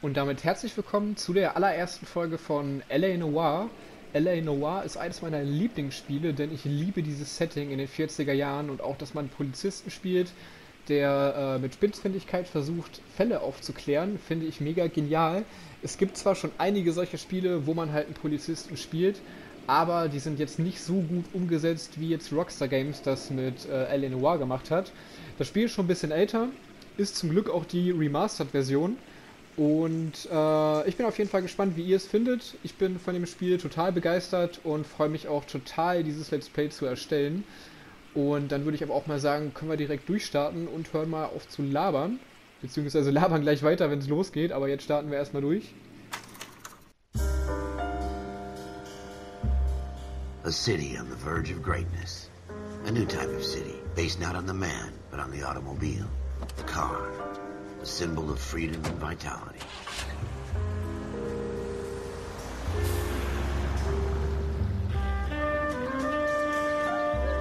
Und damit herzlich willkommen zu der allerersten Folge von L.A Noire. L.A Noire ist eines meiner Lieblingsspiele, denn ich liebe dieses Setting in den 40er Jahren und auch, dass man einen Polizisten spielt, der mit Spitzfindigkeit versucht, Fälle aufzuklären, finde ich mega genial. Es gibt zwar schon einige solche Spiele, wo man halt einen Polizisten spielt, aber die sind jetzt nicht so gut umgesetzt, wie jetzt Rockstar Games das mit L.A Noire gemacht hat. Das Spiel ist schon ein bisschen älter, ist zum Glück auch die Remastered-Version. Und ich bin auf jeden Fall gespannt, wie ihr es findet. Ich bin von dem Spiel total begeistert und freue mich auch total, dieses Let's Play zu erstellen. Und dann würde ich aber auch mal sagen, können wir direkt durchstarten und hören mal auf zu labern. Beziehungsweise labern gleich weiter, wenn es losgeht, aber jetzt starten wir erstmal durch. A city on the verge of greatness. A new type of city, based not on the man, but on the automobile, the car. A symbol of freedom and vitality.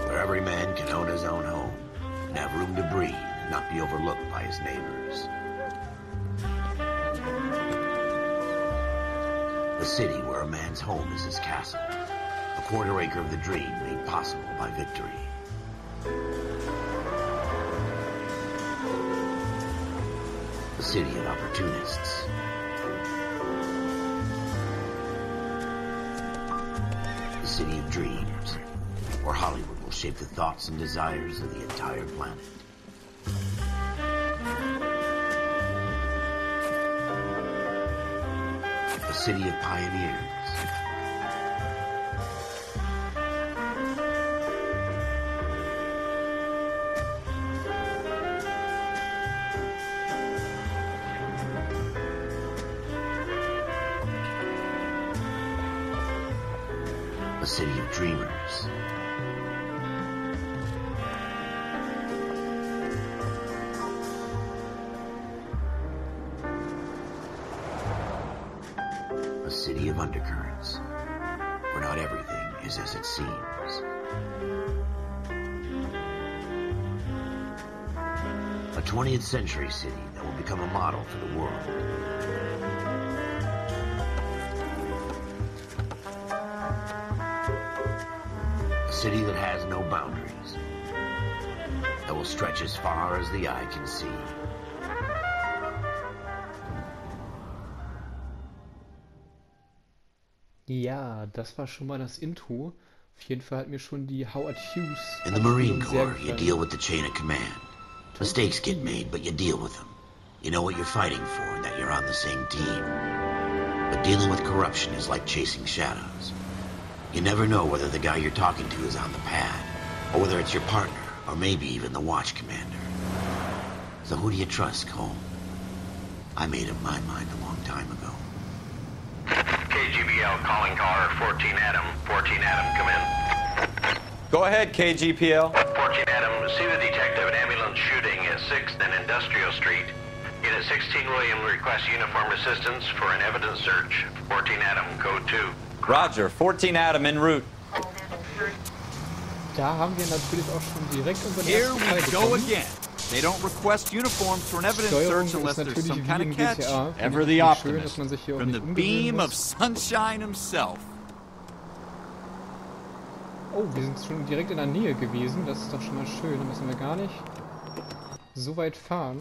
Where every man can own his own home and have room to breathe and not be overlooked by his neighbors. A city where a man's home is his castle, a quarter acre of the dream made possible by victory. A city of opportunists. A city of dreams, where Hollywood will shape the thoughts and desires of the entire planet. A city of pioneers. A city of dreamers. A city of undercurrents, where not everything is as it seems. A 20th century city that will become a model for the world. A city that has no boundaries, that will stretch as far as the eye can see. Ja, das war schon mal das Intro. Auf jeden Fall hat mir schon die Howard Hughes In the Marine Abspielung sehr Corps, you gefallen. deal with the chain of command. Mistakes get made, but you deal with them. You know what you're fighting for and that you're on the same team. But dealing with corruption is like chasing shadows. You never know whether the guy you're talking to is on the pad, or whether it's your partner, or maybe even the watch commander. So who do you trust, Cole? I made up my mind a long time ago. KGBL calling caller 14 Adam. 14 Adam, come in. Go ahead, KGPL. 14 Adam, see the detective an ambulance shooting at 6th and Industrial Street. Unit 16 William requests uniform assistance for an evidence search. 14 Adam, code 2. Roger, 14 Adam en route. Da haben wir natürlich auch schon direkt unseren Here ersten Teil we go bekommen. again. They don't request uniforms for an evidence Steuerung search ist unless there's natürlich some wie kind im of catch. GTA. Finde Ever ich the natürlich schön, dass optimist. man sich hier auch From nicht the umgewöhnen beam of muss. sunshine himself. Oh, wir sind schon direkt in der Nähe gewesen. Das ist doch schon mal schön. Da müssen wir gar nicht so weit fahren.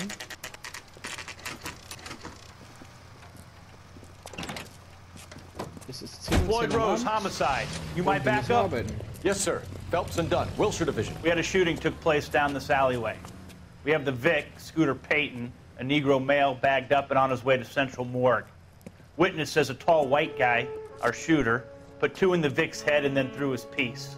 Es ist 10 Floyd Rose homicide. You might back up? Yes, sir. Phelps and Dunn, Wilshire Division. We had a shooting took place down this alleyway. We have the Vic, Scooter Payton, a Negro male bagged up and on his way to Central Morgue. Witness says a tall white guy, our shooter, put two in the Vic's head and then threw his piece.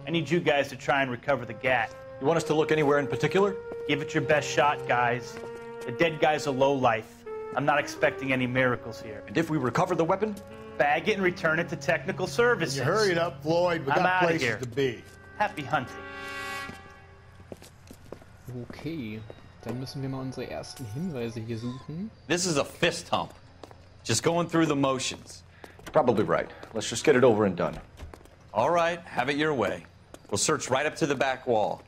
I need you guys to try and recover the gat. You want us to look anywhere in particular? Give it your best shot, guys. The dead guy's a lowlife. I'm not expecting any miracles here. And if we recover the weapon? Bag it and return it to technical services. You hurry it up, Floyd. We I'm got outta places here. to be. Happy hunting. Okay, dann müssen wir mal unsere ersten Hinweise hier suchen. This is a fist hump. Just going through the motions. Probably right. Let's just get it over and done. All right, have it your way. We'll search right up to the back wall.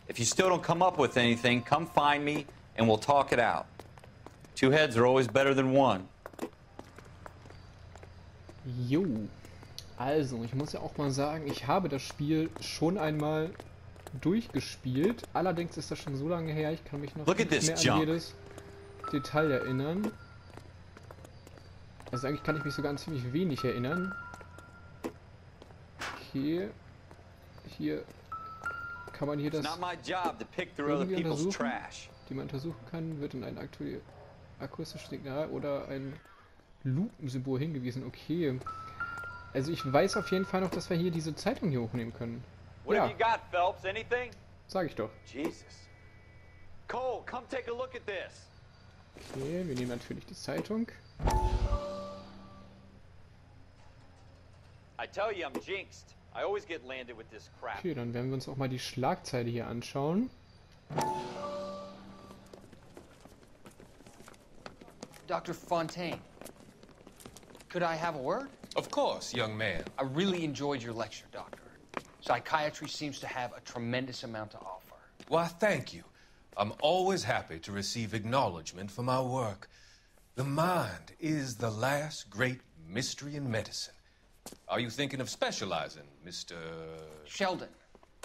If you still don't come up with anything, come find me and we'll talk it out. Two heads are always better than one. Jo. Also, ich muss ja auch mal sagen, ich habe das Spiel schon einmal durchgespielt. Allerdings ist das schon so lange her, ich kann mich noch nicht mehr an jedes Detail erinnern. Also eigentlich kann ich mich sogar an ziemlich wenig erinnern. Okay. Hier kann man hier das irgendwie untersuchen, die man untersuchen kann, wird in ein akustisches Signal oder ein Lupensymbol hingewiesen. Okay. Also ich weiß auf jeden Fall noch, dass wir hier diese Zeitung hier hochnehmen können. What have you got, Phelps? Anything? Sag ich doch. Jesus. Cole, come take a look at this. Okay, wir nehmen natürlich die Zeitung. I tell you, I'm jinxed. I always get landed with this crap. Okay, dann werden wir uns auch mal die Schlagzeile hier anschauen. Dr. Fontaine, could I have a word? Of course, young man. I really enjoyed your lecture, Doctor. Psychiatry seems to have a tremendous amount to offer. Why, thank you. I'm always happy to receive acknowledgement for my work. The mind is the last great mystery in medicine. Are you thinking of specializing, Mr. Sheldon,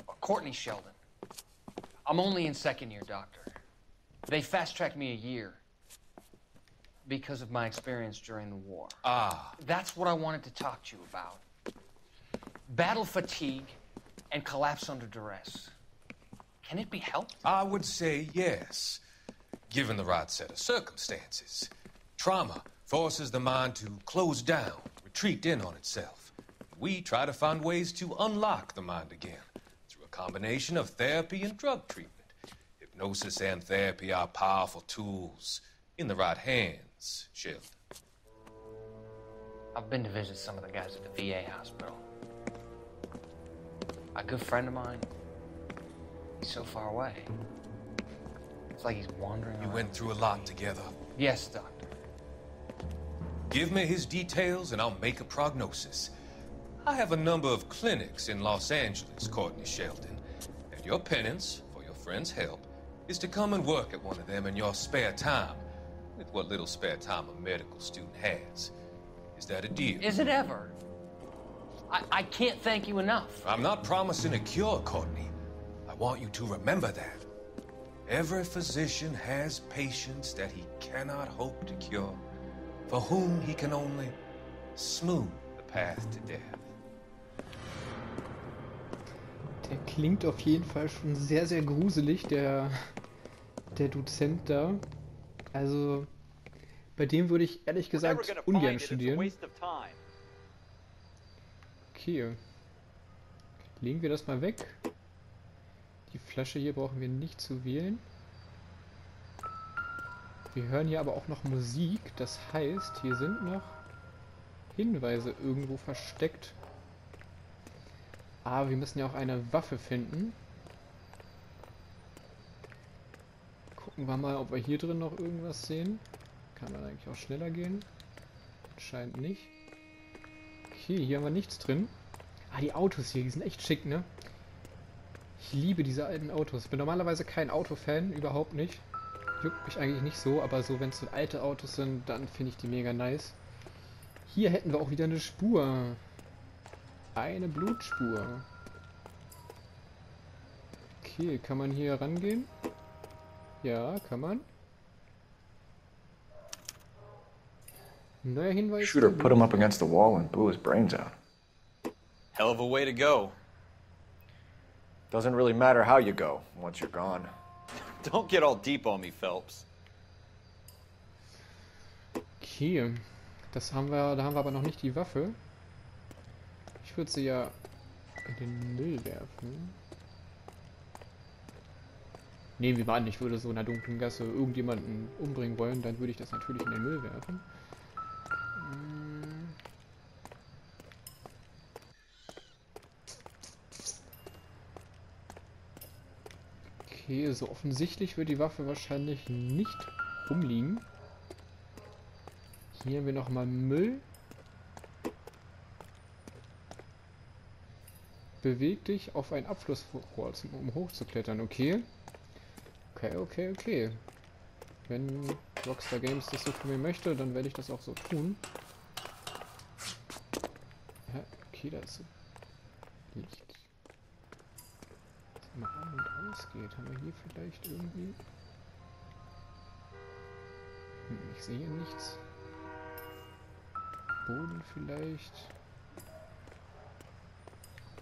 or Courtney Sheldon. I'm only in second year, Doctor. They fast-tracked me a year because of my experience during the war. Ah. That's what I wanted to talk to you about. Battle fatigue and collapse under duress. Can it be helped? I would say yes, given the right set of circumstances. Trauma forces the mind to close down, retreat in on itself. We try to find ways to unlock the mind again through a combination of therapy and drug treatment. Hypnosis and therapy are powerful tools in the right hands, Sheldon. I've been to visit some of the guys at the VA hospital. A good friend of mine, he's so far away. It's like he's wandering You around. went through a lot together. Yes, Doctor. Give me his details and I'll make a prognosis. I have a number of clinics in Los Angeles, Courtney Sheldon, and your penance, for your friend's help, is to come and work at one of them in your spare time, with what little spare time a medical student has. Is that a deal? Is it ever? I can't thank you enough. I'm not promising a cure, Courtney. I want you to remember that. Every physician has patients that he cannot hope to cure, for whom he can only smooth the path to death. Der klingt auf jeden Fall schon sehr, sehr gruselig, der Dozent da. Also, bei dem würde ich ehrlich gesagt ungern studieren. Okay. Legen wir das mal weg. Die Flasche hier brauchen wir nicht zu wählen. Wir hören hier aber auch noch Musik. Das heißt, hier sind noch Hinweise irgendwo versteckt. Aber wir müssen ja auch eine Waffe finden. Gucken wir mal, ob wir hier drin noch irgendwas sehen. Kann man eigentlich auch schneller gehen? Anscheinend nicht. Okay, hier haben wir nichts drin. Ah, die Autos hier, die sind echt schick, ne? Ich liebe diese alten Autos. Ich bin normalerweise kein Autofan, überhaupt nicht. Juckt mich eigentlich nicht so, aber so, wenn es so alte Autos sind, dann finde ich die mega nice. Hier hätten wir auch wieder eine Spur. Eine Blutspur. Okay, kann man hier rangehen? Ja, kann man. Neuer Hinweis. Shooter put him up against the wall and blew his brains out. Hell of a way to go. Doesn't really matter how you go once you're gone. Don't get all deep on me, Phelps. Okay, da haben wir aber noch nicht die Waffe. Ich würde sie ja in den Müll werfen. Nehmen wir mal an, ich würde so in einer dunklen Gasse irgendjemanden umbringen wollen, dann würde ich das natürlich in den Müll werfen. Okay, so offensichtlich wird die Waffe wahrscheinlich nicht rumliegen. Hier haben wir nochmal Müll. Beweg dich auf ein Abflussrohr, um hochzuklettern. Okay. Okay. Wenn Rockstar Games das so von mir möchte, dann werde ich das auch so tun. Okay, da ist so Licht. Das immer an und ausgeht. Haben wir hier vielleicht irgendwie... ich sehe nichts. Boden vielleicht.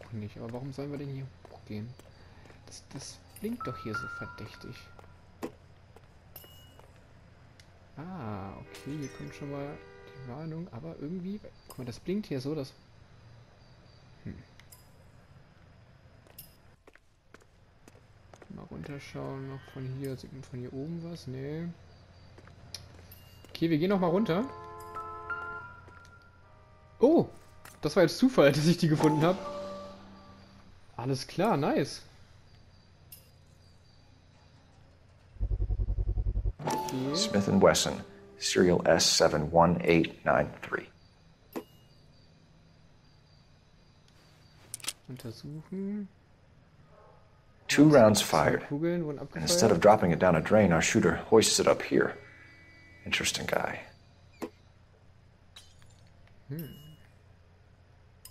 Auch nicht. Aber warum sollen wir denn hier hochgehen? Das blinkt doch hier so verdächtig. Ah, okay, hier kommt schon mal die Warnung. Aber irgendwie... Guck mal, das blinkt hier so, dass... Mal runterschauen, noch von hier. Sieht man von hier oben was? Nee. Okay, wir gehen noch mal runter. Oh! Das war jetzt Zufall, dass ich die gefunden habe. Alles klar, nice. Okay. Smith & Wesson, Serial S71893. Untersuchen. 2 rounds fired. Kugeln wurden And abgefeuert. instead of dropping it down a drain, our shooter hoists it up here. Interesting guy.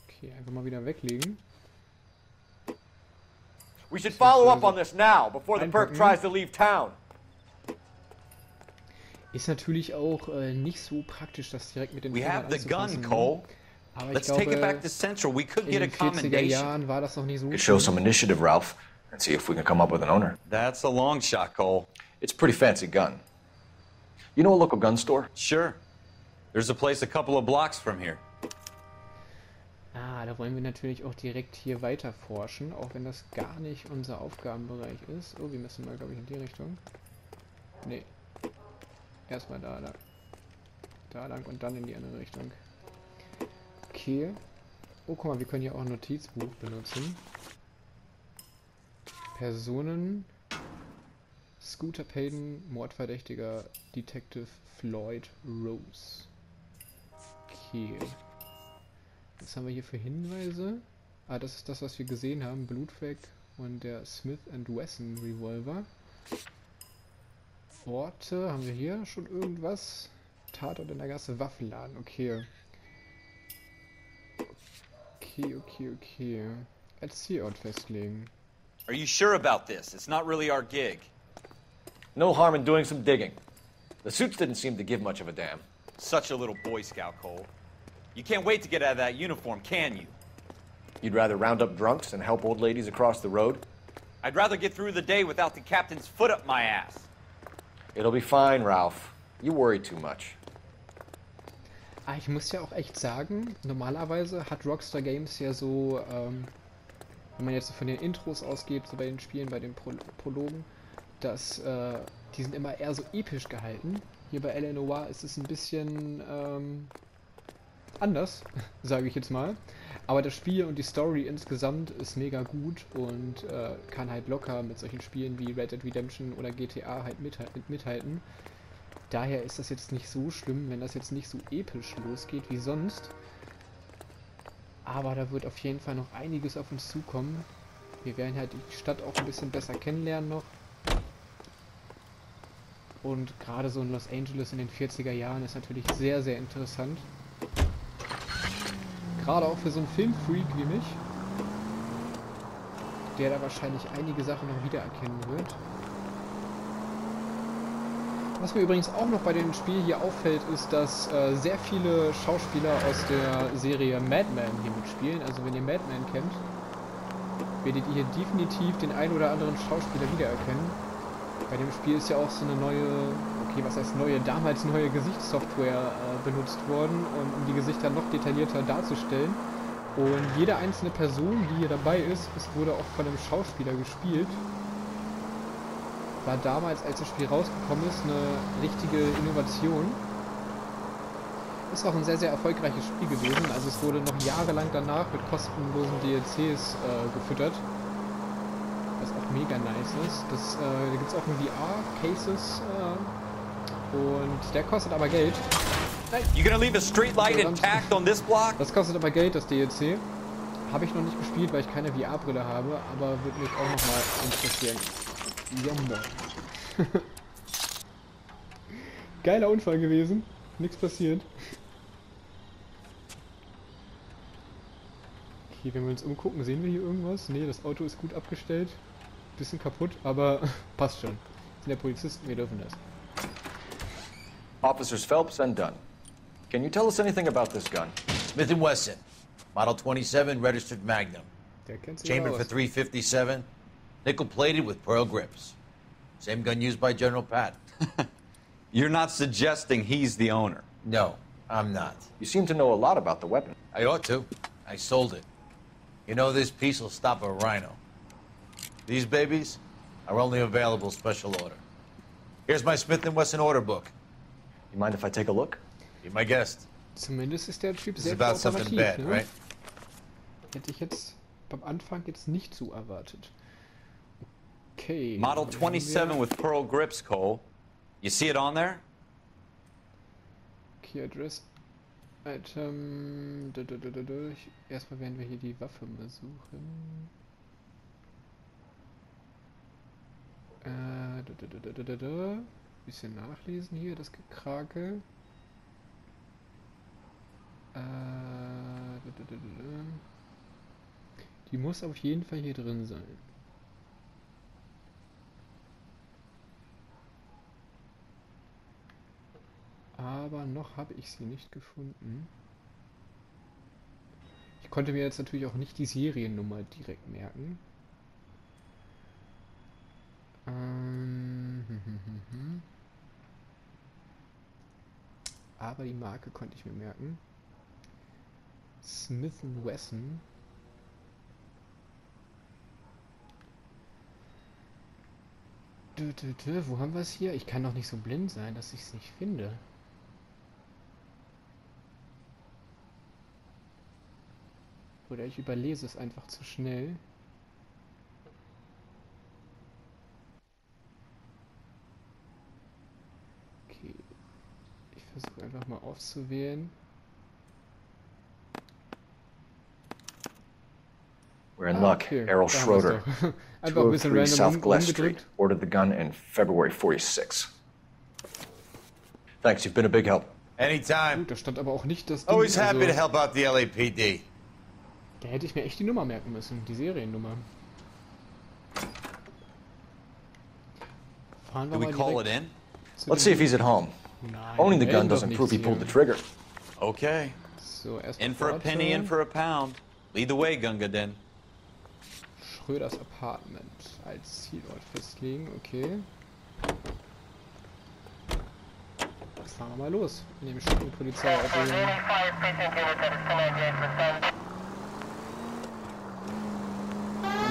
Okay, einfach mal wieder weglegen. We should follow up on this now, before the perp Einpacken. tries to leave town. Ist natürlich auch nicht so praktisch, das direkt mit den We Fingern have the gun, anzufassen, ne? Cole. Aber ich Let's take it back glaube, to Central. We could in get a den 40er commendation. Jahren war das noch nicht so Could show schlimm. some initiative, Ralph, and see if we can come up with an owner. That's a long shot, Cole. It's a pretty fancy gun. You know a local gun store? Sure. There's a place a couple of blocks from here. Ah, da wollen wir natürlich auch direkt hier weiter forschen, auch wenn das gar nicht unser Aufgabenbereich ist. Oh, wir müssen mal, glaube ich, in die Richtung. Nee. Erstmal da lang. Da lang und dann in die andere Richtung. Okay. Oh, guck mal, wir können hier auch ein Notizbuch benutzen. Personen. Scooter Payton, Mordverdächtiger, Detective Floyd Rose. Okay. Was haben wir hier für Hinweise? Ah, das ist das, was wir gesehen haben. Blutfleck und der Smith & Wesson Revolver. Orte, haben wir hier schon irgendwas? Tatort in der Gasse, Waffenladen, okay. Okay. Als Zielort festlegen. Are you sure about this? It's not really our gig. No harm in doing some digging. The suits didn't seem to give much of a damn. Such a little Boy Scout, Cole. You can't wait to get out of that uniform, can you? You'd rather round up drunks and help old ladies across the road? I'd rather get through the day without the captain's foot up my ass. It'll be fine, Ralph. You worry too much. Ah, ich muss ja auch echt sagen, normalerweise hat Rockstar Games ja so, wenn man jetzt so von den Intros ausgeht, so bei den Spielen, bei den Prologen, dass die sind immer eher so episch gehalten. Hier bei L.A Noire ist es ein bisschen anders, sage ich jetzt mal. Aber das Spiel und die Story insgesamt ist mega gut und kann halt locker mit solchen Spielen wie Red Dead Redemption oder GTA halt mithalten. Daher ist das jetzt nicht so schlimm, wenn das jetzt nicht so episch losgeht wie sonst. Aber da wird auf jeden Fall noch einiges auf uns zukommen. Wir werden halt die Stadt auch ein bisschen besser kennenlernen noch. Und gerade so in Los Angeles in den 40er Jahren ist natürlich sehr, sehr interessant. Gerade auch für so einen Filmfreak wie mich, der da wahrscheinlich einige Sachen noch wiedererkennen wird. Was mir übrigens auch noch bei dem Spiel hier auffällt, ist, dass sehr viele Schauspieler aus der Serie Mad Men hier mitspielen. Also wenn ihr Mad Men kennt, werdet ihr hier definitiv den einen oder anderen Schauspieler wiedererkennen. Bei dem Spiel ist ja auch so eine neue, okay, was heißt neue, damals neue Gesichtssoftware benutzt worden, um die Gesichter noch detaillierter darzustellen. Und jede einzelne Person, die hier dabei ist, wurde auch von einem Schauspieler gespielt. War damals, als das Spiel rausgekommen ist, eine richtige Innovation. Ist auch ein sehr, sehr erfolgreiches Spiel gewesen. Also es wurde noch jahrelang danach mit kostenlosen DLCs gefüttert. Was auch mega nice ist. Da gibt es auch ein VR-Cases und der kostet aber Geld. You gonna leave a streetlight intact on this block? Das kostet aber Geld, das DLC. Habe ich noch nicht gespielt, weil ich keine VR-Brille habe, aber würde mich auch nochmal interessieren. Jumbo. Geiler Unfall gewesen. Nichts passiert. Okay, wenn wir uns umgucken, sehen wir hier irgendwas? Nee, das Auto ist gut abgestellt. Bisschen kaputt, aber passt schon. Sind ja Polizisten, wir dürfen das. Officers Phelps and Dunn. Can you tell us anything about this gun? Smith & Wesson, Model 27, registered Magnum. Der kennt sich Chambered aus. for .357, nickel-plated with pearl grips. Same gun used by General Patton. You're not suggesting he's the owner? No, I'm not. You seem to know a lot about the weapon. I ought to. I sold it. You know, this piece will stop a rhino. These babies are only available special order. Here's my Smith & Wesson order book. You mind if I take a look? Be my guest. Zumindest ist der Typ This is sehr about something operativ, bad, ne? right? Hätte ich jetzt beim Anfang jetzt nicht so erwartet. Okay. Model 27 with pearl grips, Cole. You see it on there? Key Address. Item. Erstmal werden wir hier die Waffe mal suchen. Bisschen nachlesen hier, das Gekrake. Die muss auf jeden Fall hier drin sein. Aber noch habe ich sie nicht gefunden. Ich konnte mir jetzt natürlich auch nicht die Seriennummer direkt merken. Aber die Marke konnte ich mir merken. Smith & Wesson. Wo haben wir es hier? Ich kann doch nicht so blind sein, dass ich es nicht finde. Oder ich überlese es einfach zu schnell. Okay. Ich versuche einfach mal auszuwählen. We're in luck. Okay. Errol Da haben wir's Schroeder, doch. Einfach ein bisschen 203 random South Glass rumgedrückt. Street, ordered the gun in February 46. Thanks, you've been a big help. Anytime. Gut, da stand aber auch nicht das Ding. Always happy to Also, help out the LAPD. da hätte ich mir echt die Nummer merken müssen, die Seriennummer. Fahren wir Do we mal call it direkt in? zu Let's dem- see if he's at home. Nein, Owning the gun melden doch doesn't prove he nichts pulled the hier. trigger. Okay. So, erst In for a penny, in for a pound. Lead the way, Gunga Din. Schröders Apartment als Zielort festlegen, okay. Jetzt fahren wir mal los. In dem schicken Polizeiauto.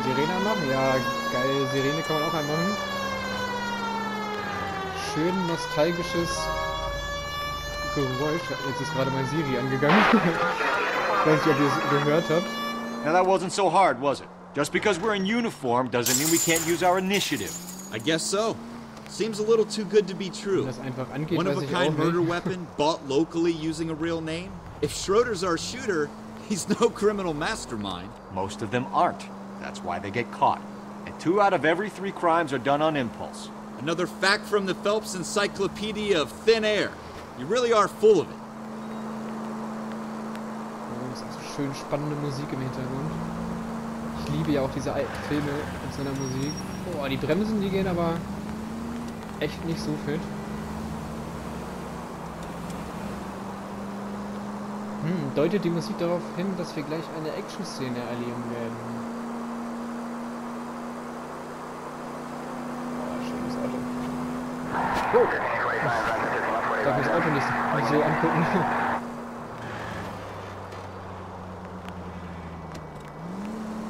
Sirene anmachen? Ja, geil. Sirene kann man auch anmachen. Schön nostalgisches Geräusch. Jetzt ist gerade mein Siri angegangen. Ich weiß nicht, ob ihr es gehört habt. Now that wasn't so hard, was it? Just because we're in uniform doesn't mean we can't use our initiative. I guess so. Seems a little too good to be Wenn true. das einfach angeht, One of weiß a ich auch kind murder nicht. weapon bought locally using a real name? If Schroeder's our shooter, he's no criminal mastermind. Most of them aren't. That's why they get caught. And 2 out of every 3 crimes are done on impulse. Another fact from the Phelps Encyclopedia of Thin Air. You really are full of it. Oh, das ist auch so schön spannende Musik im Hintergrund. Ich liebe ja auch diese alten Filme mit so einer Musik. Boah, die Bremsen, die gehen aber echt nicht so fit. Deutet die Musik darauf hin, dass wir gleich eine Action-Szene erleben werden. Oh, schönes Auto. Oh. Ich darf das Auto nicht so angucken.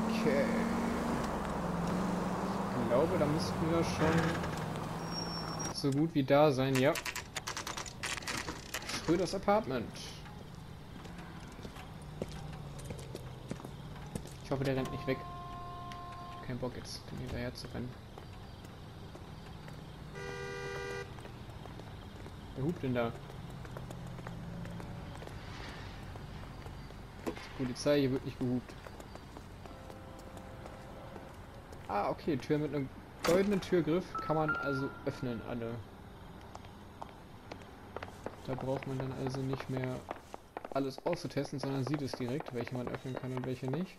Okay. Ich glaube, da müssten wir schon so gut wie da sein, ja. Schröders Apartment. Ich hoffe, der rennt nicht weg. Kein Bock jetzt, den hinterher zu rennen. Wer hupt denn da? Die Polizei, hier wird nicht gehupt. Ah, okay, Tür mit einem goldenen Türgriff kann man also öffnen, alle. Da braucht man dann also nicht mehr alles auszutesten, sondern sieht es direkt, welche man öffnen kann und welche nicht.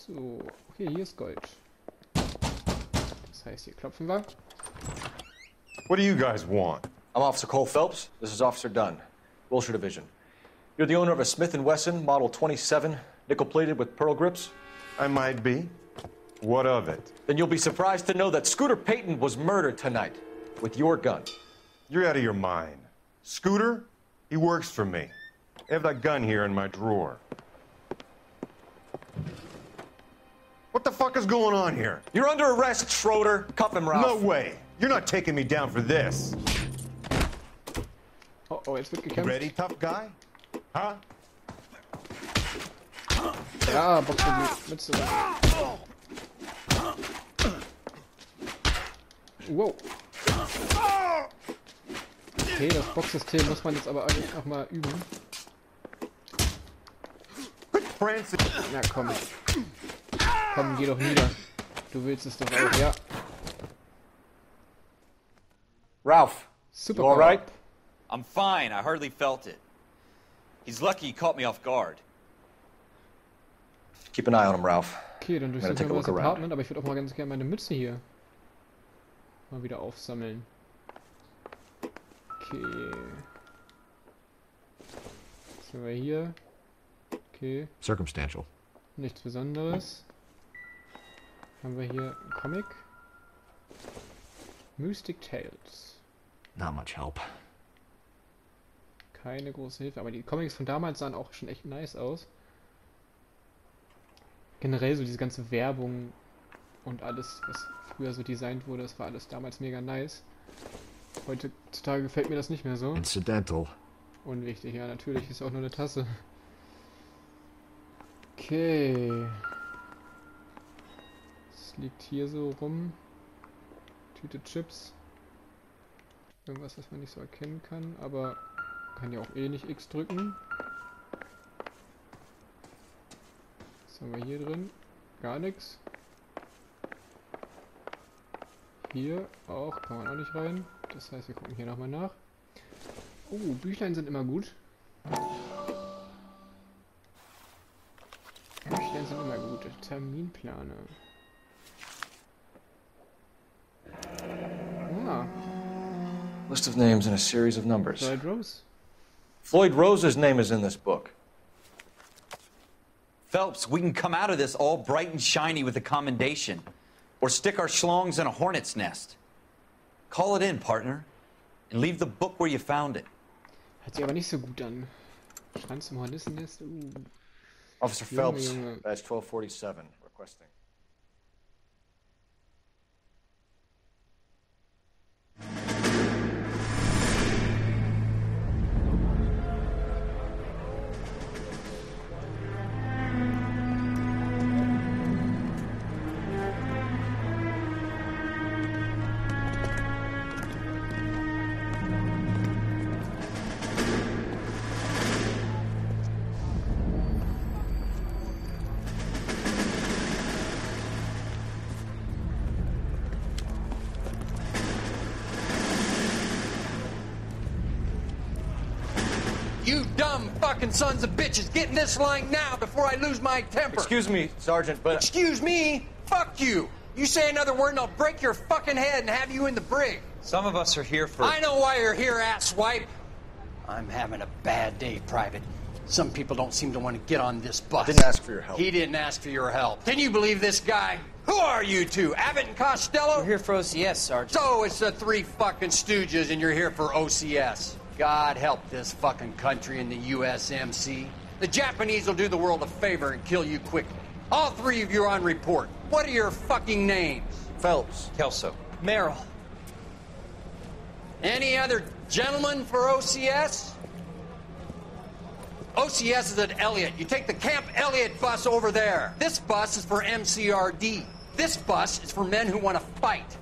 So, okay, hier ist Gold. Das heißt, hier klopfen wir. What do you guys want? I'm Officer Cole Phelps. This is Officer Dunn, Wilshire Division. You're the owner of a Smith & Wesson Model 27, nickel-plated with pearl grips? I might be. What of it? Then you'll be surprised to know that Scooter Payton was murdered tonight with your gun. You're out of your mind. Scooter? He works for me. I have that gun here in my drawer. What the fuck is going on here? You're under arrest, Schroeder. Cuff him, Ralph. No way. You're not taking me down for this. Oh, jetzt wird gekämpft. Ready, tough guy? Huh? Ja, Boxen mit zurück. Wow. Okay, das Boxsystem muss man jetzt aber eigentlich noch mal üben. Na komm. Komm, geh doch nieder. Du willst es doch auch, ja. Ralph, Super. You all right? I'm fine. I hardly felt it. He's lucky he caught me off guard. Keep an eye on him, Ralph. Okay, dann durchsuchen wir das Apartment, aber ich würde auch mal ganz gerne meine Mütze hier mal wieder aufsammeln. Okay. Was haben wir hier? Okay. Circumstantial. Nichts Besonderes. Haben wir hier einen Comic. Mystic Tales. Not much help. Keine große Hilfe, aber die Comics von damals sahen auch schon echt nice aus. Generell so diese ganze Werbung und alles, was früher so designt wurde, das war alles damals mega nice. Heutzutage gefällt mir das nicht mehr so. Incidental. Unwichtig, ja, natürlich, ist auch nur eine Tasse. Okay. Es liegt hier so rum. Tüte Chips. Irgendwas, was man nicht so erkennen kann, aber kann ja auch eh nicht X drücken. Was haben wir hier drin? Gar nichts. Hier auch, kann man auch nicht rein. Das heißt, wir gucken hier nochmal nach. Oh, Büchlein sind immer gut. Büchlein sind immer gut. Terminplaner. Ah. List of names and a series of numbers. Floyd Rose. Floyd Rose's name is in this book. Phelps, we can come out of this all bright and shiny with a commendation. Or stick our schlongs in a hornet's nest. Call it in, partner. And leave the book where you found it. Hört sich aber nicht so gut an. Schwanz im Hornissennest. Officer Phelps, badge 1247, requesting. You dumb fucking sons of bitches, get in this line now before I lose my temper. Excuse me, Sergeant, but... Excuse me? Fuck you. You say another word and I'll break your fucking head and have you in the brig. Some of us are here for... I know why you're here, asswipe. I'm having a bad day, Private. Some people don't seem to want to get on this bus. Didn't ask for your help. He didn't ask for your help. Can you believe this guy? Who are you two? Abbott and Costello? We're here for OCS, Sergeant. So it's the three fucking stooges and you're here for OCS. God help this fucking country and the USMC. The Japanese will do the world a favor and kill you quickly. All three of you are on report. What are your fucking names? Phelps. Kelso. Merrill. Any other gentlemen for OCS? OCS is at Elliott. You take the Camp Elliott bus over there. This bus is for MCRD. This bus is for men who want to fight.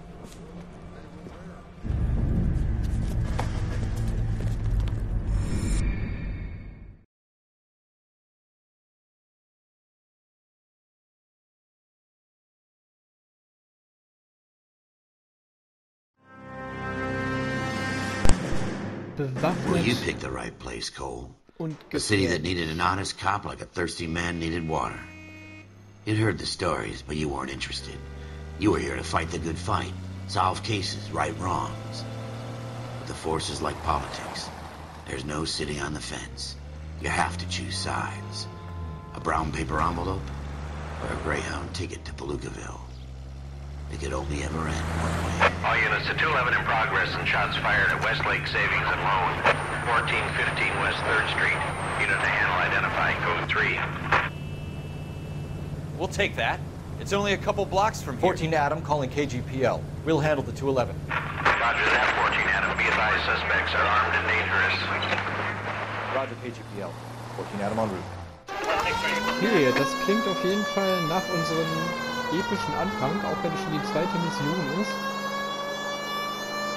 Well, you picked the right place, Cole. A city that needed an honest cop like a thirsty man needed water. You'd heard the stories, but you weren't interested. You were here to fight the good fight, solve cases, right wrongs. But the force is like politics. There's no sitting on the fence. You have to choose sides. A brown paper envelope or a Greyhound ticket to Palookaville. It could only ever end one way. All units to 211 in progress and shots fired at Westlake Savings and Loan, 1415 West 3rd Street. Unit to handle identify code 3. We'll take that. It's only a couple blocks from here. 14 Adam calling KGPL. We'll handle the 211. Roger that, 14 Adam. Be advised, suspects are armed and dangerous. Roger KGPL. 14 Adam en route. Okay, das klingt auf jeden Fall nach unserem epischen Anfang, auch wenn es schon die zweite Mission ist.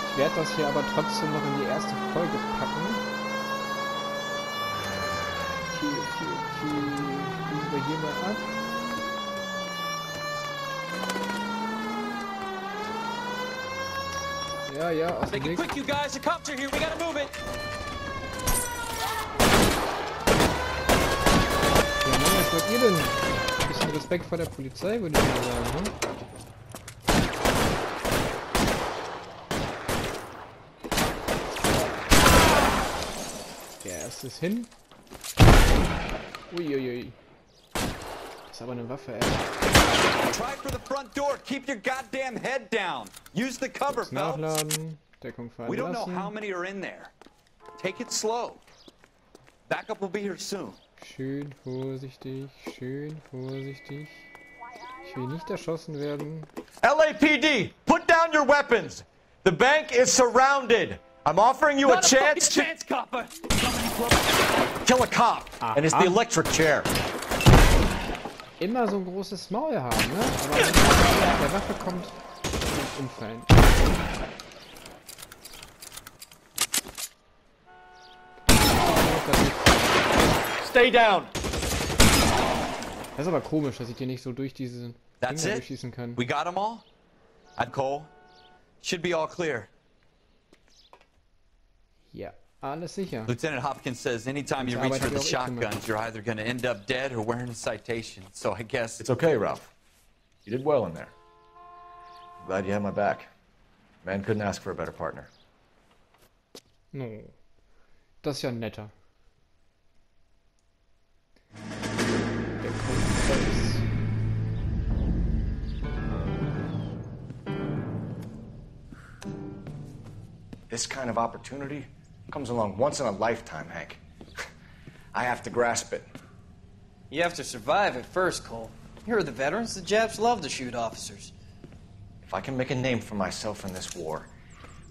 Ich werde das hier aber trotzdem noch in die erste Folge packen. Okay. Spielen wir hier mal ab. Ja, aus dem Weg. Quick, you guys, the cops are here. We gotta move it. Ja, Mann, was wollt ihr denn? Ein bisschen Respekt vor der Polizei, würde ich mal sagen, ne? Der erste ist hin. Uiuiui. Das ist aber eine Waffe, ey. Try for the front door. Keep your goddamn head down. Use the cover, Phelps. Nachladen. Deckung We don't know how verlassen. many are in there. Take it slow. Backup will be here soon. Schön vorsichtig, schön vorsichtig. Ich will nicht erschossen werden. LAPD, put down your weapons. The bank is surrounded. I'm offering you a chance to kill a cop, and it's the electric chair. Immer so ein großes Maul haben, ne? Aber wenn der Waffe kommt, nicht umfallen. Stay down. Das ist aber komisch, dass ich hier nicht so durch diese That's Dinger it? durchschießen kann. We got them all? I'm Cole. Should be all clear. Ja, alles sicher. Lieutenant Hopkins says anytime you reach for the shotguns, you're either going to end up dead or wearing a citation. So I guess... It's okay, Ralph. You did well in there. I'm glad you had my back. Man couldn't ask for a better partner. No. Das ist ja netter. Der kommt selbst. This kind of opportunity comes along once in a lifetime, Hank. I have to grasp it. You have to survive at first, Cole. Here are the veterans. The Japs love to shoot officers. If I can make a name for myself in this war,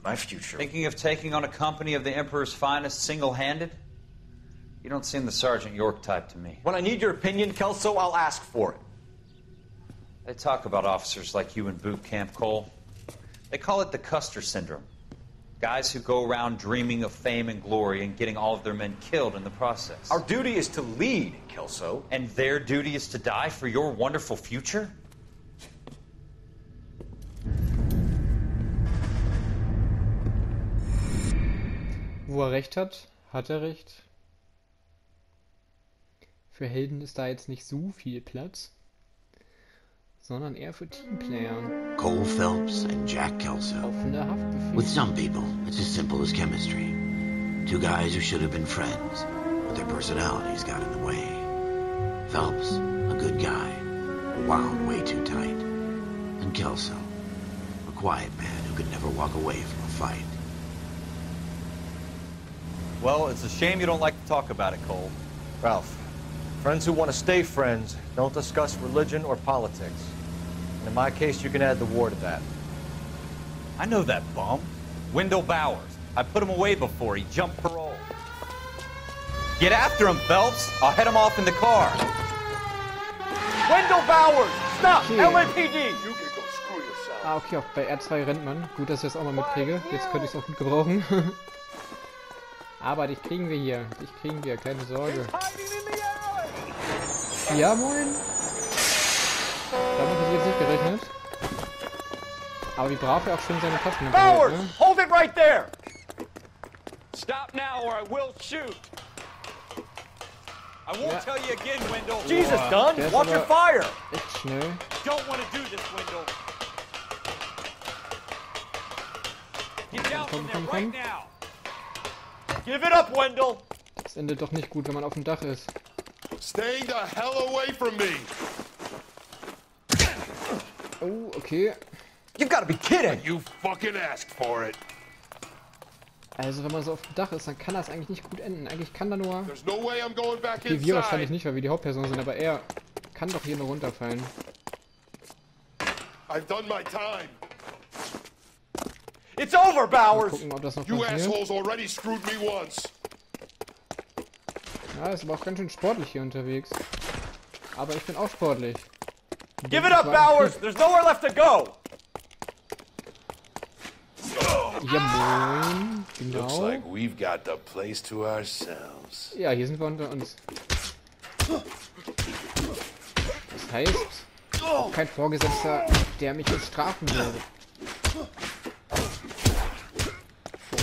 my future... Thinking of taking on a company of the Emperor's finest single-handed? You don't seem the Sergeant York type to me. When I need your opinion, Kelso, I'll ask for it. They talk about officers like you in boot camp, Cole. They call it the Custer Syndrome. Guys who go around dreaming of fame and glory and getting all of their men killed in the process. Our duty is to lead, Kelso. And their duty is to die for your wonderful future? Wo er recht hat, hat er recht. Für Helden ist da jetzt nicht so viel Platz, sondern eher für Teamplayer. Cole Phelps and Jack Kelso. Offener Haftbefehl. With some people, it's as simple as chemistry. Two guys who should have been friends, but their personalities got in the way. Phelps, a good guy, wound way too tight. And Kelso, a quiet man who could never walk away from a fight. Well, it's a shame you don't like to talk about it, Cole. Ralph, friends who want to stay friends don't discuss religion or politics. And in my case, you can add the war to that. I know that bum. Wendell Bowers. I put him away before. He jumped parole. Get after him, Phelps. I'll head him off in the car. Wendell Bowers! Stop! Okay. LAPD! You can go screw yourself. Ah, okay, auch bei R2 rennt man. Gut, dass ich das auch mal mitkriege. Jetzt könnte ich es auch gut gebrauchen. Aber dich kriegen wir hier. Dich kriegen wir, keine Sorge. Ja, moin. Damit hätte ich jetzt nicht gerechnet. Aber wie brav er auch schon seine Tasten Bowers! ne? Hold it right there! Stop now or I will shoot. I won't tell you again, Wendell. Jesus, Dunn, watch your fire. Echt schnell. Don't want to do this, Wendell. Get down from there right now. Give it up, Wendell. Das endet doch nicht gut, wenn man auf dem Dach ist. Stay the hell away from me. Oh, okay. You've got to be kidding. You fucking asked for it. Also wenn man so auf dem Dach ist, dann kann das eigentlich nicht gut enden. Eigentlich kann da nur... There's no way I'm going back Okay, wir wahrscheinlich inside. nicht, weil wir die Hauptperson sind, aber er kann doch hier nur runterfallen. I've done my time. It's over, Mal Bowers. gucken, ob das noch You passiert. assholes already screwed me once. Ja, ist aber auch ganz schön sportlich hier unterwegs. Aber ich bin auch sportlich. Give it up, Bowers. There's nowhere left to go. Ja, moin. Looks Genau. like we've got the place to ourselves. Ja, hier sind wir unter uns. Das heißt, auch kein Vorgesetzter, der mich jetzt strafen würde.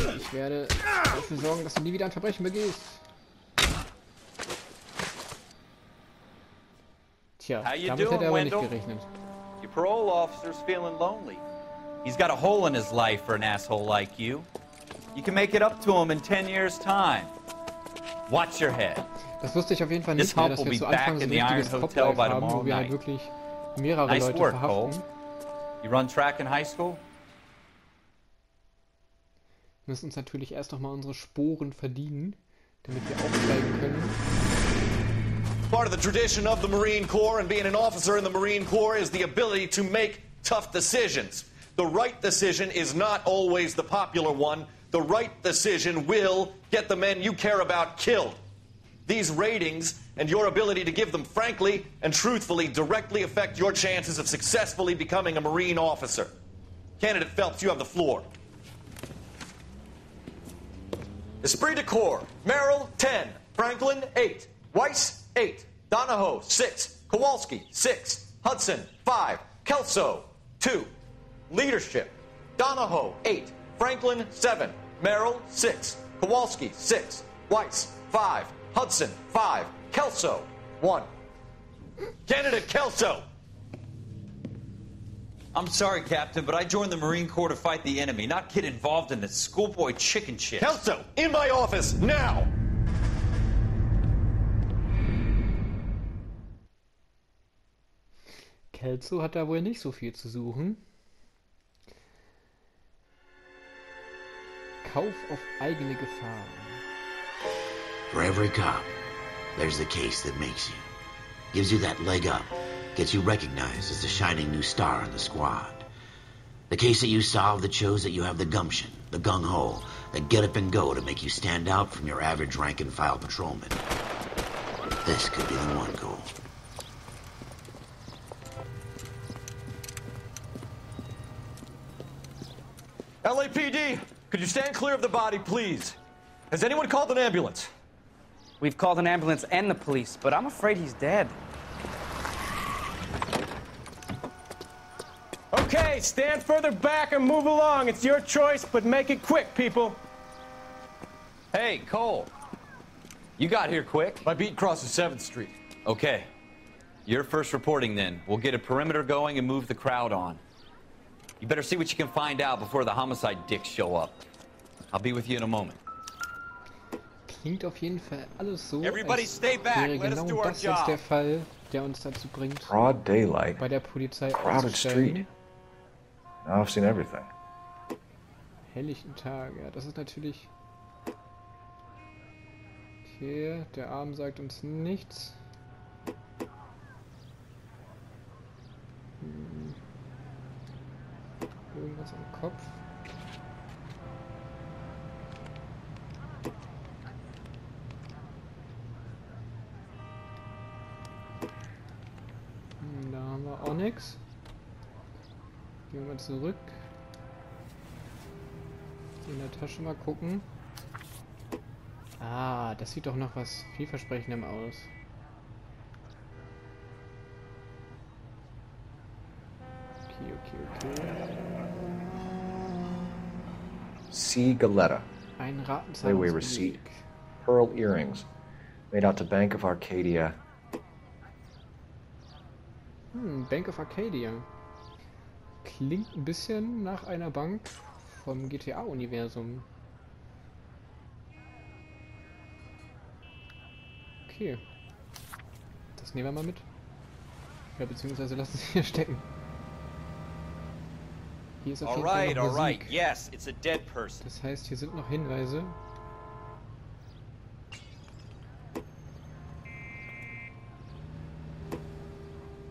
Und ich werde dafür sorgen, dass du nie wieder ein Verbrechen begehst. Tja, How you damit hätte er doing, aber nicht Wendell? gerechnet. Your parole officer's feeling lonely. He's got a hole in his life for an asshole like you. You can make it up to him in 10 years' time. Watch your head. Das wusste ich auf jeden Fall This nicht mehr, hump dass will wir be zu back Anfang so in ein the Iron richtiges Hotel Cop-Life by haben, tomorrow wo wir halt night. wirklich mehrere Nice Leute work, verhaften. Cole. You run track in high school? Wir müssen uns natürlich erst noch mal unsere Sporen verdienen, damit wir aufsteigen können. Part of the tradition of the Marine Corps and being an officer in the Marine Corps is the ability to make tough decisions. The right decision is not always the popular one. The right decision will get the men you care about killed. These ratings and your ability to give them frankly and truthfully directly affect your chances of successfully becoming a Marine officer. Candidate Phelps, you have the floor. Esprit de Corps, Merrill, 10. Franklin, 8. Weiss, 8. Donahoe, 6. Kowalski, 6. Hudson, 5. Kelso, 2. Leadership, Donahoe, 8. Franklin, 7. Merrill, 6. Kowalski, 6. Weiss, 5. Hudson, 5. Kelso, 1. Candidate Kelso! I'm sorry, Captain, but I joined the Marine Corps to fight the enemy, not get involved in this schoolboy chicken shit. Kelso, in my office, now! Kelso hat da wohl nicht so viel zu suchen. Kauf auf eigene Gefahr. For every cop, there's the case that makes you. Gives you that leg up. Gets you recognized as the shining new star in the squad. The case that you solve that shows that you have the gumption, the gung-ho, the get up and go to make you stand out from your average rank-and-file patrolman. This could be the one, Cole. LAPD, could you stand clear of the body, please? Has anyone called an ambulance? We've called an ambulance and the police, but I'm afraid he's dead. Okay, stand further back and move along. It's your choice, but make it quick, people. Hey, Cole. You got here quick. My beat crosses 7th Street. Okay. You're first reporting then. We'll get a perimeter going and move the crowd on. You better see what you can find out before the homicide dicks show up. I'll be with you in a moment. Klingt auf jeden Fall alles so, Everybody als stay back. wäre Let us genau do our das jetzt der job. Fall, der uns dazu bringt, Broad daylight. bei der Polizei Crowded auszusteigen. street. Now I've seen everything. Helllichten Tag, ja, das ist natürlich... Okay, der Arm sagt uns nichts. Irgendwas am Kopf. Da haben wir auch nichts. Gehen wir mal zurück. In der Tasche mal gucken. Ah, das sieht doch noch was vielversprechendem aus. Okay. C. Galetta. Ein Layaway Ratenzahlungsbeleg. receipt. Pearl earrings. Made out to Bank of Arcadia. Bank of Arcadia. Klingt ein bisschen nach einer Bank vom GTA-Universum. Okay. Das nehmen wir mal mit. Ja, beziehungsweise lassen Sie hier stecken. Hier ist auf jeden Fall noch Musik. Yes, it's a dead person. Das heißt, hier sind noch Hinweise.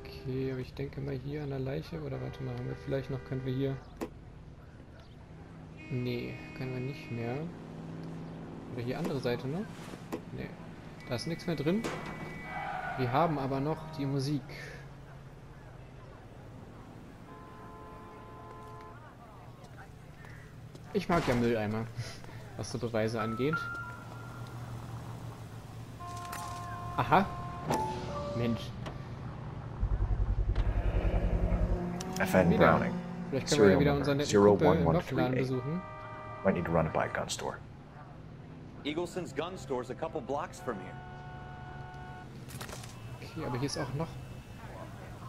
Okay, aber ich denke mal hier an der Leiche, oder warte mal, haben wir vielleicht noch, können wir hier... Nee, können wir nicht mehr. Oder hier andere Seite noch? Nee, da ist nichts mehr drin. Wir haben aber noch die Musik. Ich mag ja Mülleimer, was so Beweise angeht. Aha. Mensch. FN Browning. Vielleicht können wir ja wieder unseren netten Kumpel im Waffenladen besuchen. Might need to run it by a gun store. Eagleson's gun store's a couple blocks from here. Okay, aber hier ist auch noch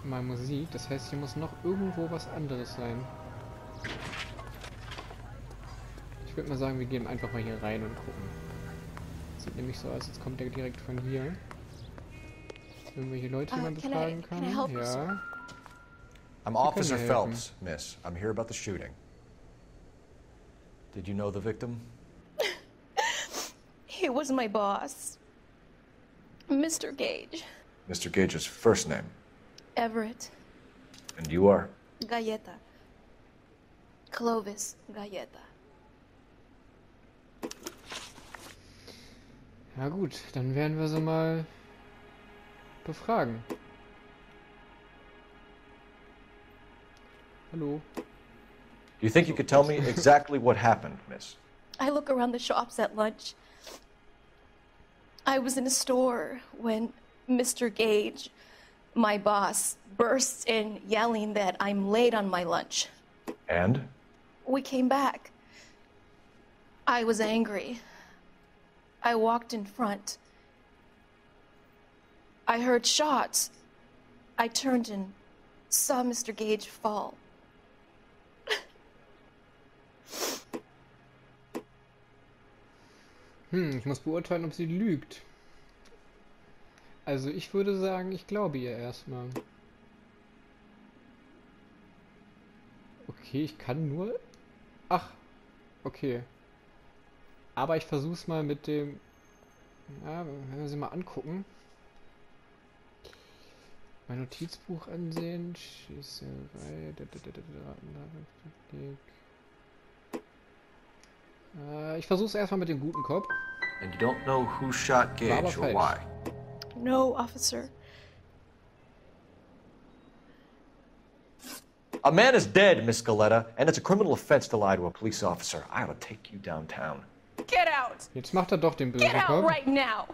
mal Musik. Das heißt, hier muss noch irgendwo was anderes sein. Ich würde mal sagen, wir gehen einfach mal hier rein und gucken. Sieht nämlich so aus, als kommt der direkt von hier. Irgendwelche Leute, die man befragen kann. Ja. I'm Officer Phelps, miss. I'm here about the shooting. Did you know the victim? He was my boss. Mr. Gage. Mr. Gage's first name? Everett. And you are? Galleta. Clovis Galleta. Ja gut, dann werden wir sie mal befragen. Hallo. Do you think you could tell me exactly what happened, miss? I look around the shops at lunch. I was in a store when Mr. Gage, my boss, bursts in yelling that I'm late on my lunch. And? We came back. I was angry. I walked in front. I heard shots. I turned and saw Mr. Gage fall. Ich muss beurteilen, ob sie lügt. Also ich würde sagen, ich glaube ihr erstmal. Okay, ich kann nur... Ach, okay. Aber ich versuch's mal mit dem... Ja, wenn wir sie mal angucken. Mein Notizbuch ansehen. Schießerei. Ich versuch's erstmal mit dem guten Cop. And you don't know who shot Gage or why? No, officer. A man is dead, Miss Galletta, and it's a criminal offense to lie to a police officer. I ought to take you downtown. Get out! Jetzt macht er doch den bösen Get out Cop. right now!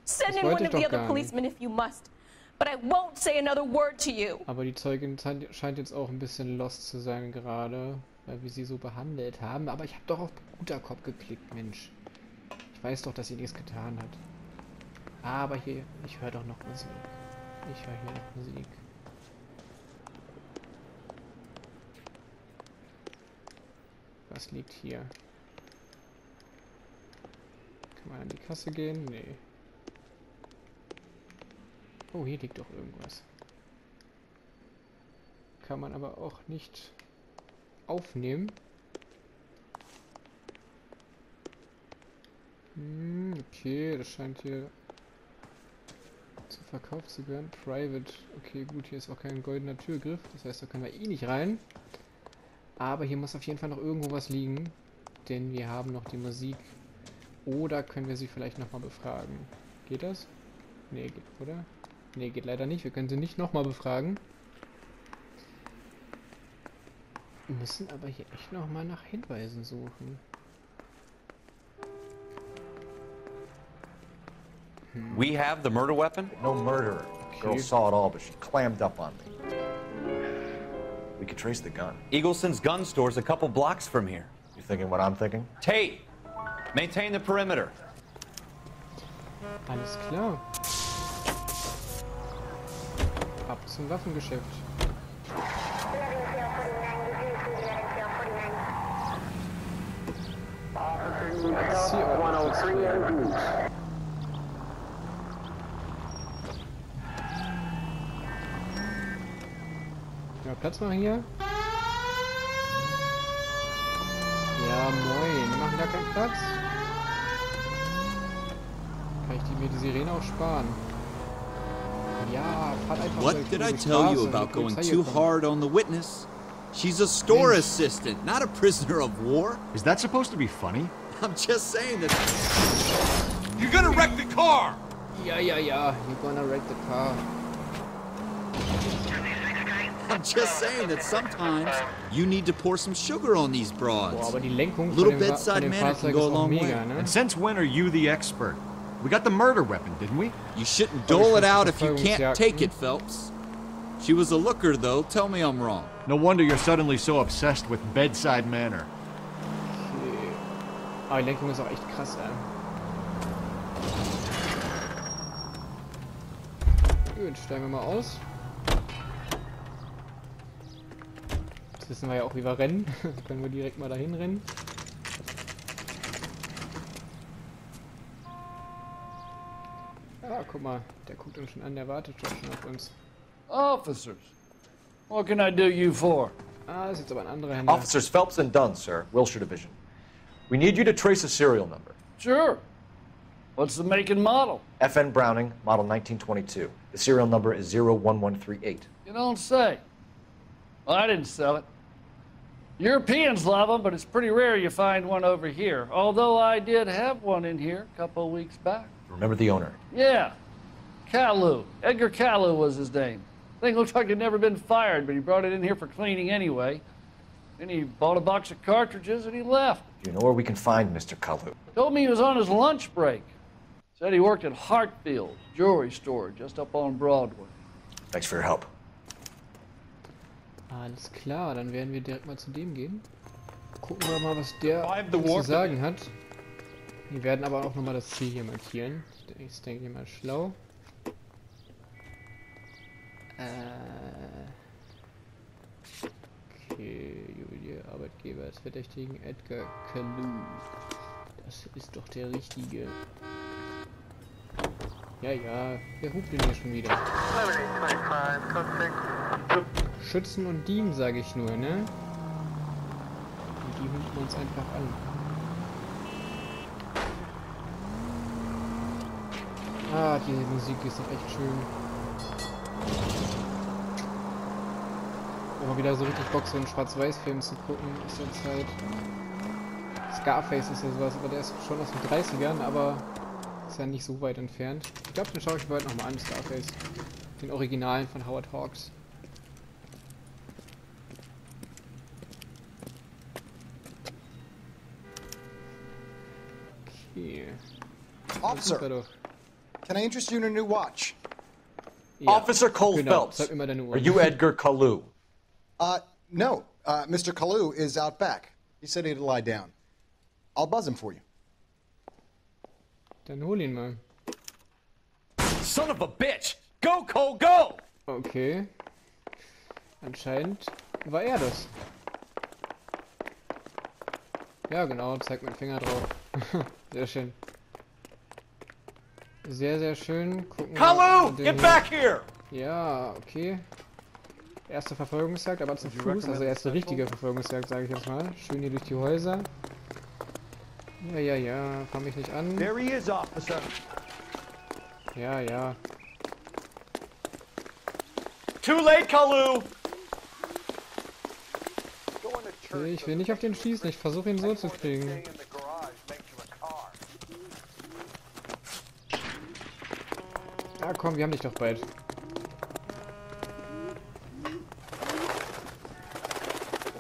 Send in one of the other policemen if you must, but I won't say another word to you. Aber die Zeugin scheint jetzt auch ein bisschen lost zu sein gerade, weil wir sie so behandelt haben. Aber ich habe doch auf guter Cop geklickt, Mensch. Ich weiß doch, dass sie nichts getan hat. Aber hier, ich höre doch noch Musik. Ich höre hier noch Musik. Was liegt hier? Kann man an die Kasse gehen? Nee. Oh, hier liegt doch irgendwas. Kann man aber auch nicht aufnehmen. Okay, das scheint hier zu Verkauf zu werden. Private. Okay, gut, hier ist auch kein goldener Türgriff. Das heißt, da können wir eh nicht rein. Aber hier muss auf jeden Fall noch irgendwo was liegen. Denn wir haben noch die Musik. Oder können wir sie vielleicht nochmal befragen? Geht das? Nee, geht, oder? Nee, geht leider nicht. Wir können sie nicht nochmal befragen. Wir müssen aber hier echt nochmal nach Hinweisen suchen. We have the murder weapon? No murderer. Girl saw it all, but she clammed up on me. We could trace the gun. Eagleson's gun store's a couple blocks from here. You thinking what I'm thinking? Tate, maintain the perimeter. Alles klar. Ab zum Waffengeschäft. Ja, Platz machen hier. Ja, moin. Wir machen gar keinen Platz. Kann ich mir die Sirene auch sparen? Ja, fahrt einfach. What did I tell you about going too hard on the witness? She's a store assistant, not a prisoner of war. Is that supposed to be funny? I'm just saying that... You're gonna wreck the car! Ja, you're gonna wreck the car. I'm just saying that sometimes you need to pour some sugar on these broads. Boah, aber die Lenkung a little bedside manner can go a long way. Ne? And since when are you the expert? We got the murder weapon, didn't we? You shouldn't dole it out if you can't take it, Phelps. She was a looker, though. Tell me I'm wrong. No wonder you're suddenly so obsessed with bedside manner. Okay. Aber die Lenkung ist auch echt krass, ey. Gut, steigen wir mal aus. Jetzt wissen wir ja auch, wie wir rennen. Können wir direkt mal dahin rennen. Ah, guck mal, der guckt uns schon an, der wartet schon auf uns. Officers, what can I do you for? Ah, das ist jetzt aber ein anderer Händler. Officers Phelps and Dunn, sir, Wilshire Division. We need you to trace a serial number. Sure. What's the make and model? FN Browning, model 1922. The serial number is 01138. You don't say. Well, I didn't sell it. Europeans love them, but it's pretty rare you find one over here. Although I did have one in here a couple of weeks back. Remember the owner? Yeah. Caillou. Edgar Caillou was his name. Thing looks like he'd never been fired, but he brought it in here for cleaning anyway. Then he bought a box of cartridges and he left. Do you know where we can find Mr. Kalu? Told me he was on his lunch break. Said he worked at Hartfield's jewelry store just up on Broadway. Thanks for your help. Alles klar, dann werden wir direkt mal zu dem gehen. Gucken wir mal, was der zu sagen hat. Wir werden aber auch nochmal das Ziel hier markieren. Ich denke mal schlau. Okay, Julia, Arbeitgeber des Verdächtigen Edgar Caillou. Das ist doch der richtige. Ja, wer hupt denn hier schon wieder? Schützen und Dieben, sage ich nur, ne? Und die hupen uns einfach an. Ah, die Musik ist doch echt schön. Immer wieder so richtig Bock, so einen Schwarz-Weiß-Film zu gucken aus der Zeit. Scarface ist ja sowas, aber der ist schon aus den 30ern, aber ist ja nicht so weit entfernt. Ich glaube, den schaue ich mir heute nochmal an, Scarface. Den Originalen von Howard Hawks. Okay. Officer, can I interest you in a new watch? Ja, Officer Cole Phelps, are you Edgar Caillou? No. Mr. Caillou is out back. He said he'd lie down. I'll buzz him for you. Dann hol ihn mal. Son of a bitch! Go, Cole, go! Okay. Anscheinend war er das. Ja, genau, zeigt mit dem Finger drauf. Sehr schön. Sehr, sehr schön. Gucken Caillou, get back here! Ja, okay. Erste Verfolgungsjagd, aber zu Fuß, also erste richtige Verfolgungsjagd, sage ich jetzt mal. Schön hier durch die Häuser. Ja, fahr mich nicht an. There he is, officer. Ja. Too late, Caillou! Okay, ich will nicht auf den schießen, ich versuche ihn so zu kriegen. Ah komm, wir haben dich doch bald.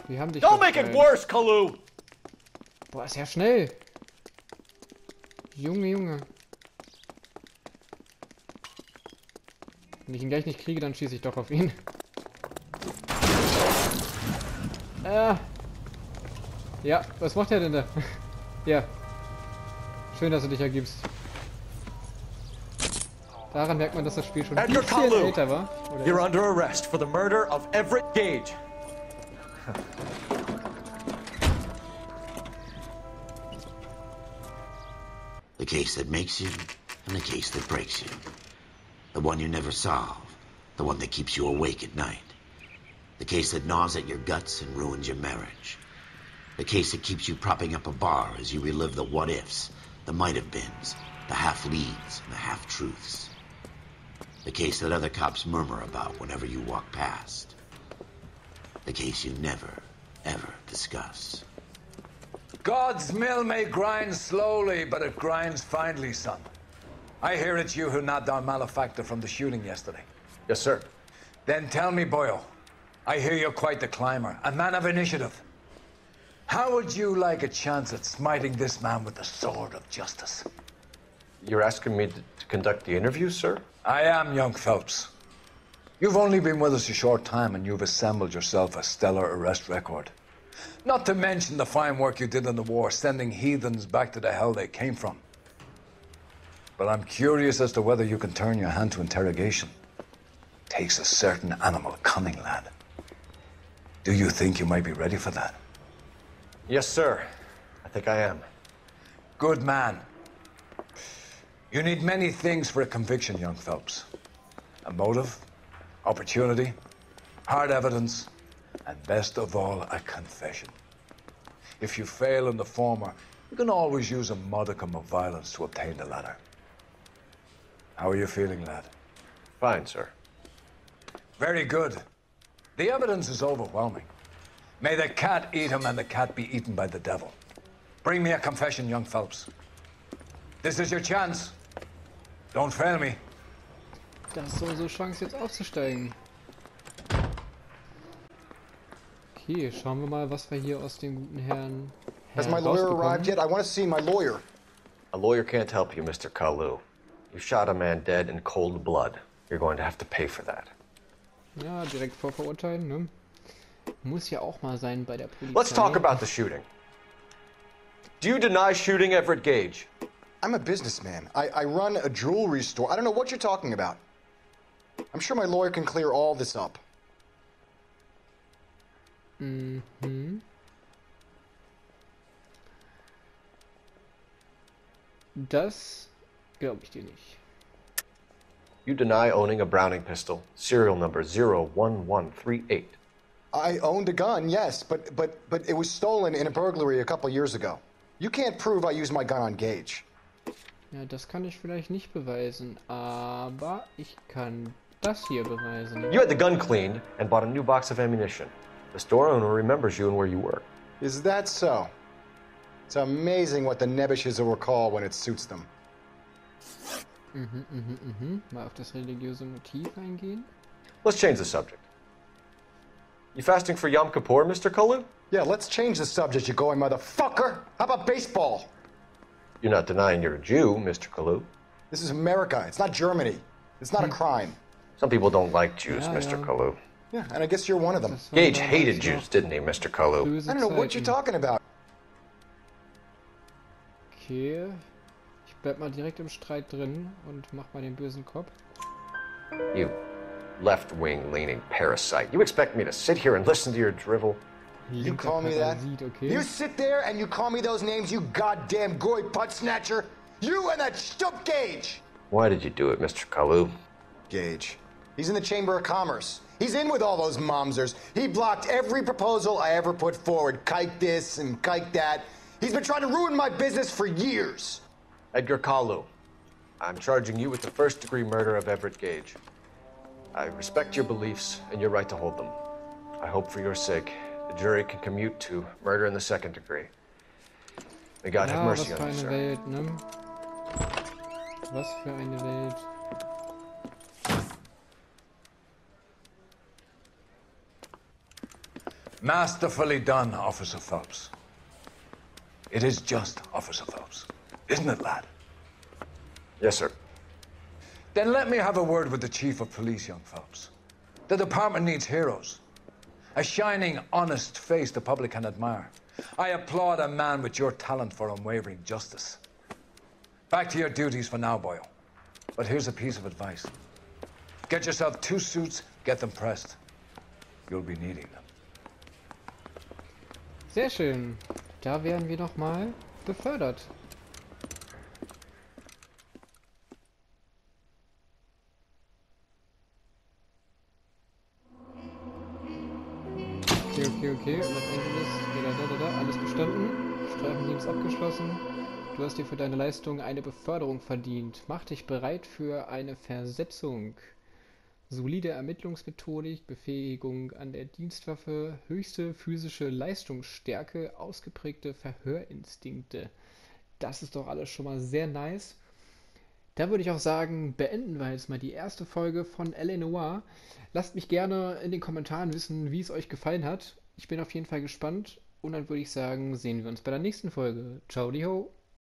Wir haben dich Don't doch make bald. it worse, Caillou! Boah, ist ja schnell. Junge. Wenn ich ihn gleich nicht kriege, dann schieße ich doch auf ihn. Ja, was macht er denn da? Ja. Schön, dass du dich ergibst. Daran merkt man, dass das Spiel schon ein Edgar bisschen Kalu, älter war. Oder you're ist. under arrest for the murder of Everett Gage. The case that makes you and the case that breaks you. The one you never solve. The one that keeps you awake at night. The case that gnaws at your guts and ruins your marriage. The case that keeps you propping up a bar as you relive the what-ifs, the might-have-beens, the half-leads, and the half-truths. The case that other cops murmur about whenever you walk past. The case you never, ever discuss. God's mill may grind slowly, but it grinds finely, son. I hear it's you who nabbed our malefactor from the shooting yesterday. Yes, sir. Then tell me, Boyle, I hear you're quite the climber, a man of initiative. How would you like a chance at smiting this man with the sword of justice? You're asking me to conduct the interview, sir? I am, young Phelps. You've only been with us a short time and you've assembled yourself a stellar arrest record. Not to mention the fine work you did in the war, sending heathens back to the hell they came from. But I'm curious as to whether you can turn your hand to interrogation. Takes a certain animal cunning, lad. Do you think you might be ready for that? Yes, sir. I think I am. Good man. You need many things for a conviction, young Phelps. A motive, opportunity, hard evidence, and best of all, a confession. If you fail in the former, you can always use a modicum of violence to obtain the latter. How are you feeling, lad? Fine, sir. Very good. The evidence is overwhelming. May the cat eat him and the cat be eaten by the devil. Bring me a confession, young Phelps. This is your chance. Don't fail me. Das ist unsere Chance, jetzt aufzusteigen. Okay, schauen wir mal, was wir hier aus dem guten Herrn Has my lawyer arrived yet? I want to see my lawyer. A lawyer can't help you, Mr. Kalu. You shot a man dead in cold blood. You're going to have to pay for that. Ja, direkt vorverurteilen, ne? Muss ja auch mal sein bei der Polizei. Let's talk about the shooting. Do you deny shooting Everett Gage? I'm a businessman. I run a jewelry store. I don't know what you're talking about. I'm sure my lawyer can clear all this up. Mhm. Das glaube ich dir nicht. You deny owning a Browning pistol, serial number 01138. I owned a gun, yes, but it was stolen in a burglary a couple years ago. You can't prove I used my gun on Gage. Ja, das kann ich vielleicht nicht beweisen, aber ich kann das hier beweisen. You had the gun cleaned and bought a new box of ammunition. The store owner remembers you and where you work. Is that so? It's amazing what the Nebbishes will recall when it suits them. Mal auf das religiöse Motiv eingehen. Let's change the subject. You fasting for Yom Kippur, Mr. Kalu? Yeah, let's change the subject, you going motherfucker. How about baseball? You're not denying you're a Jew, Mr. Kalu. This is America. It's not Germany. It's not a crime. Some people don't like Jews, Mr. Kalu. Yeah, and I guess you're one of them. Gage hated Jews, didn't he, Mr. Kalu? I don't know what you're talking about. Okay. Ich bleib mal direkt im Streit drin und mach mal den bösen Cop. You left-wing leaning parasite. You expect me to sit here and listen to your drivel? You call me that? Okay. You sit there and you call me those names, you goddamn goy putt snatcher? You and that stup Gage! Why did you do it, Mr. Kalu? Gage. He's in the Chamber of Commerce. He's in with all those momsers. He blocked every proposal I ever put forward. Kike this and kike that. He's been trying to ruin my business for years. Edgar Kalu, I'm charging you with the first-degree murder of Everett Gage. I respect your beliefs and your right to hold them. I hope for your sake the jury can commute to murder in the second degree. May God have mercy on you, sir. Welt, ne? Was für eine Welt. Masterfully done, Officer Phelps. It is just, Officer Phelps. Isn't it, lad? Yes, sir. Then let me have a word with the Chief of Police, young Phelps. The department needs heroes. A shining, honest face the public can admire. I applaud a man with your talent for unwavering justice. Back to your duties for now, Boyle. But here's a piece of advice. Get yourself 2 suits, get them pressed. You'll be needing them. Sehr schön. Da werden wir nochmal befördert. Okay. Los Angeles, alles bestanden. Streifendienst abgeschlossen. Du hast dir für deine Leistung eine Beförderung verdient. Mach dich bereit für eine Versetzung. Solide Ermittlungsmethodik, Befähigung an der Dienstwaffe, höchste physische Leistungsstärke, ausgeprägte Verhörinstinkte. Das ist doch alles schon mal sehr nice. Da würde ich auch sagen, beenden wir jetzt mal die erste Folge von L.A Noire. Lasst mich gerne in den Kommentaren wissen, wie es euch gefallen hat. Ich bin auf jeden Fall gespannt und dann würde ich sagen, sehen wir uns bei der nächsten Folge. Ciao, di ho!